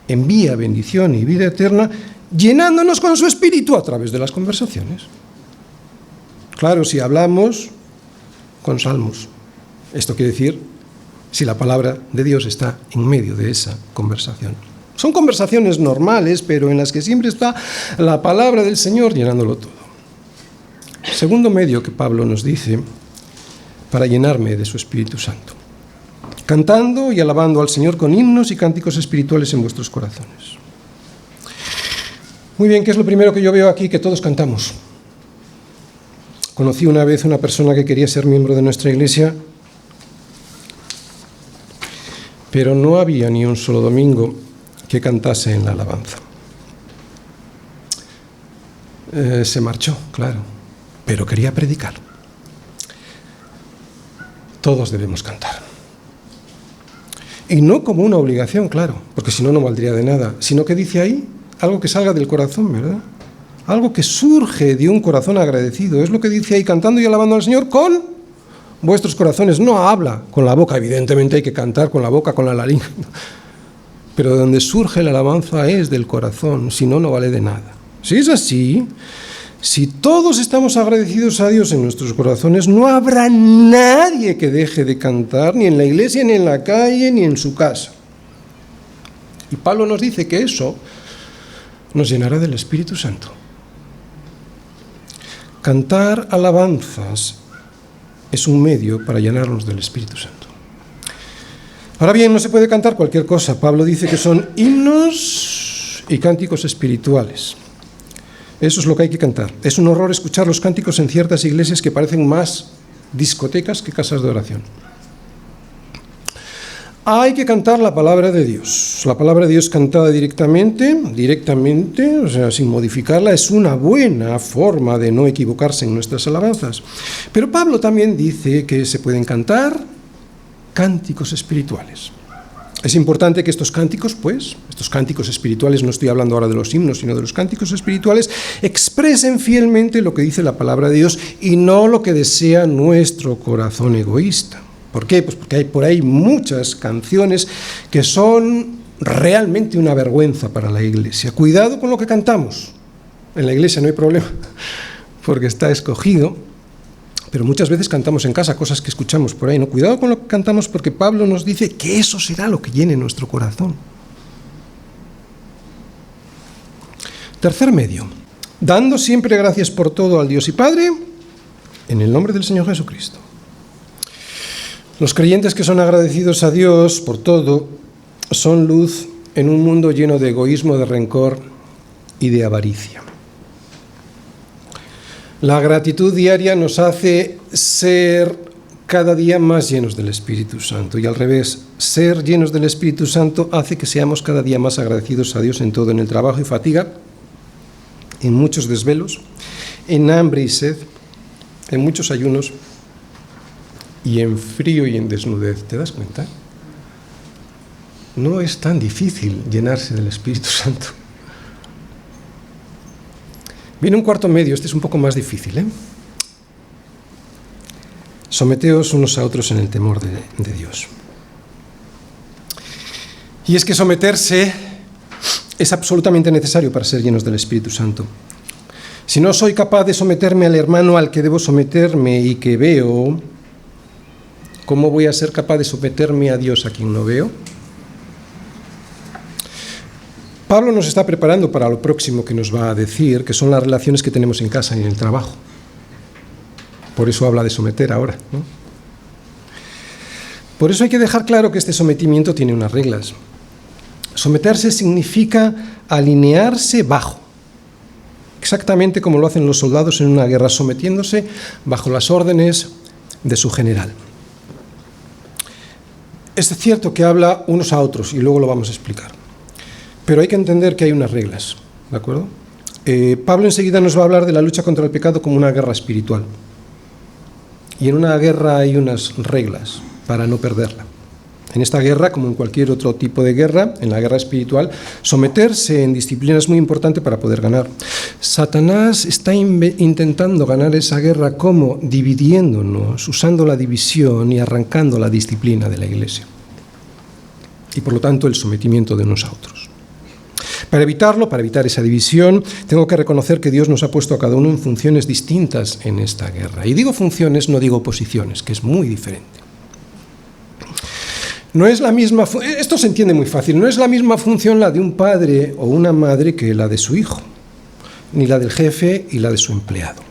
envía bendición y vida eterna, llenándonos con su Espíritu a través de las conversaciones. Claro, si hablamos con salmos, esto quiere decir si la palabra de Dios está en medio de esa conversación. Son conversaciones normales, pero en las que siempre está la palabra del Señor llenándolo todo. Segundo medio que Pablo nos dice para llenarme de su Espíritu Santo. Cantando y alabando al Señor con himnos y cánticos espirituales en vuestros corazones. Muy bien, ¿qué es lo primero que yo veo aquí? Que todos cantamos. Conocí una vez una persona que quería ser miembro de nuestra iglesia, pero no había ni un solo domingo que cantase en la alabanza. Se marchó, claro, pero quería predicar. Todos debemos cantar. Y no como una obligación, claro, porque si no, no valdría de nada, sino que dice ahí algo que salga del corazón, ¿verdad? Algo que surge de un corazón agradecido. Es lo que dice ahí, cantando y alabando al Señor con vuestros corazones. No habla con la boca, evidentemente hay que cantar con la boca, con la laringe. Pero de donde surge la alabanza es del corazón, si no, no vale de nada. Si es así, si todos estamos agradecidos a Dios en nuestros corazones, no habrá nadie que deje de cantar, ni en la iglesia, ni en la calle, ni en su casa. Y Pablo nos dice que eso nos llenará del Espíritu Santo. Cantar alabanzas es un medio para llenarnos del Espíritu Santo. Ahora bien, no se puede cantar cualquier cosa. Pablo dice que son himnos y cánticos espirituales. Eso es lo que hay que cantar. Es un horror escuchar los cánticos en ciertas iglesias que parecen más discotecas que casas de oración. Hay que cantar la palabra de Dios. La palabra de Dios cantada directamente, o sea, sin modificarla, es una buena forma de no equivocarse en nuestras alabanzas. Pero Pablo también dice que se pueden cantar cánticos espirituales. Es importante que estos cánticos espirituales, no estoy hablando ahora de los himnos, sino de los cánticos espirituales, expresen fielmente lo que dice la palabra de Dios y no lo que desea nuestro corazón egoísta. ¿Por qué? Pues porque hay por ahí muchas canciones que son realmente una vergüenza para la iglesia. Cuidado con lo que cantamos. En la iglesia no hay problema, porque está escogido, pero muchas veces cantamos en casa cosas que escuchamos por ahí, ¿no? Cuidado con lo que cantamos, porque Pablo nos dice que eso será lo que llene nuestro corazón. Tercer medio, dando siempre gracias por todo al Dios y Padre, en el nombre del Señor Jesucristo. Los creyentes que son agradecidos a Dios por todo son luz en un mundo lleno de egoísmo, de rencor y de avaricia. La gratitud diaria nos hace ser cada día más llenos del Espíritu Santo y al revés, ser llenos del Espíritu Santo hace que seamos cada día más agradecidos a Dios en todo, en el trabajo y fatiga, en muchos desvelos, en hambre y sed, en muchos ayunos y en frío y en desnudez. ¿Te das cuenta? No es tan difícil llenarse del Espíritu Santo. Viene un cuarto medio, este es un poco más difícil, Someteos unos a otros en el temor de Dios. Y es que someterse es absolutamente necesario para ser llenos del Espíritu Santo. Si no soy capaz de someterme al hermano al que debo someterme y que veo, ¿cómo voy a ser capaz de someterme a Dios a quien no veo? Pablo nos está preparando para lo próximo que nos va a decir, que son las relaciones que tenemos en casa y en el trabajo. Por eso habla de someter ahora, ¿no? Por eso hay que dejar claro que este sometimiento tiene unas reglas. Someterse significa alinearse bajo, exactamente como lo hacen los soldados en una guerra, sometiéndose bajo las órdenes de su general. Es cierto que habla unos a otros y luego lo vamos a explicar. Pero hay que entender que hay unas reglas, ¿de acuerdo? Pablo enseguida nos va a hablar de la lucha contra el pecado como una guerra espiritual. Y en una guerra hay unas reglas para no perderla. En esta guerra, como en cualquier otro tipo de guerra, en la guerra espiritual, someterse en disciplina es muy importante para poder ganar. Satanás está intentando ganar esa guerra como dividiéndonos, usando la división y arrancando la disciplina de la iglesia. Y por lo tanto el sometimiento de unos a otros. Para evitarlo, para evitar esa división, tengo que reconocer que Dios nos ha puesto a cada uno en funciones distintas en esta guerra. Y digo funciones, no digo posiciones, que es muy diferente. No es la misma, esto se entiende muy fácil, no es la misma función la de un padre o una madre que la de su hijo, ni la del jefe y la de su empleado.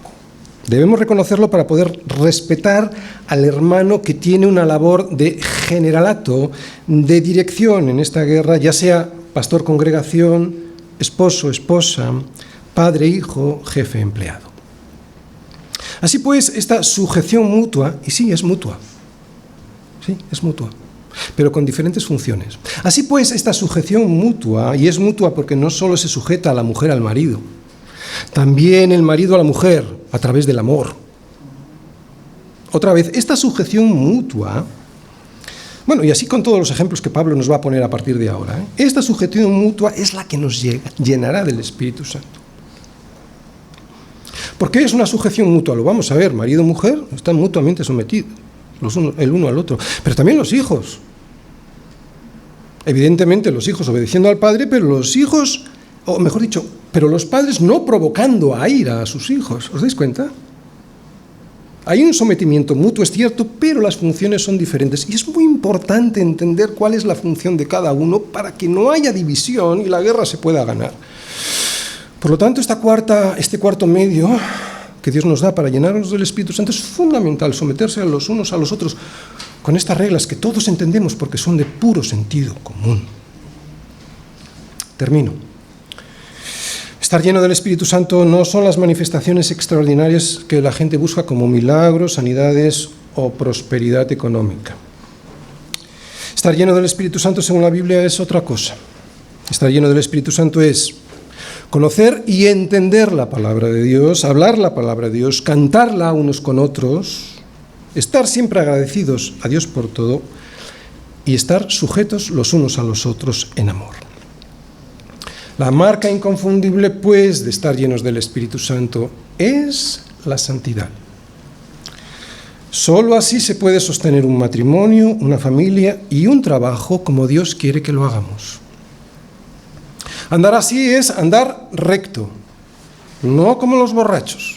Debemos reconocerlo para poder respetar al hermano que tiene una labor de generalato, de dirección en esta guerra, ya sea pastor, congregación, esposo, esposa, padre, hijo, jefe, empleado. Así pues, esta sujeción mutua, y sí, es mutua, pero con diferentes funciones. Así pues, esta sujeción mutua, y es mutua porque no solo se sujeta a la mujer al marido, también el marido a la mujer, a través del amor. Otra vez, esta sujeción mutua Bueno, y así con todos los ejemplos que Pablo nos va a poner a partir de ahora. Esta sujeción mutua es la que nos llenará del Espíritu Santo. ¿Por qué es una sujeción mutua? Lo vamos a ver. Marido y mujer están mutuamente sometidos, el uno al otro. Pero también los hijos. Evidentemente los hijos obedeciendo al padre, pero los hijos, o mejor dicho, pero los padres no provocando a ira a sus hijos. ¿Os dais cuenta? Hay un sometimiento mutuo, es cierto, pero las funciones son diferentes. Y es muy importante entender cuál es la función de cada uno para que no haya división y la guerra se pueda ganar. Por lo tanto, este cuarto medio que Dios nos da para llenarnos del Espíritu Santo es fundamental, someterse a los unos a los otros con estas reglas que todos entendemos porque son de puro sentido común. Termino. Estar lleno del Espíritu Santo no son las manifestaciones extraordinarias que la gente busca como milagros, sanidades o prosperidad económica. Estar lleno del Espíritu Santo, según la Biblia, es otra cosa. Estar lleno del Espíritu Santo es conocer y entender la palabra de Dios, hablar la palabra de Dios, cantarla unos con otros, estar siempre agradecidos a Dios por todo y estar sujetos los unos a los otros en amor. La marca inconfundible, pues, de estar llenos del Espíritu Santo es la santidad. Solo así se puede sostener un matrimonio, una familia y un trabajo como Dios quiere que lo hagamos. Andar así es andar recto, no como los borrachos.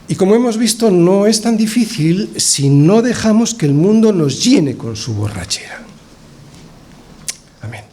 Y como hemos visto, no es tan difícil si no dejamos que el mundo nos llene con su borrachera. Amén.